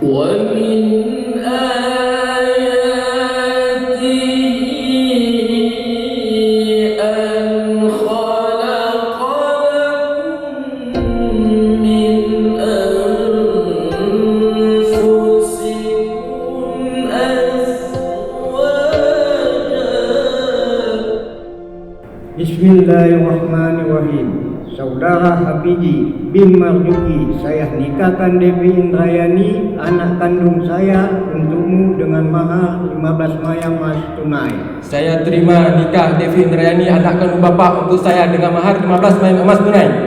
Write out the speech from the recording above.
ومن آياته أن خلق لكم من أنفسكم أزواجا. Bismillahirrahmanirrahim. Saudara Hafiji bin Marzuki, saya nikahkan Devi Indrayani, anak kandung saya, untukmu dengan mahar 15 mayang emas tunai. Saya terima nikah Devi Indrayani, anak kandung Bapak, untuk saya dengan mahar 15 mayang emas tunai.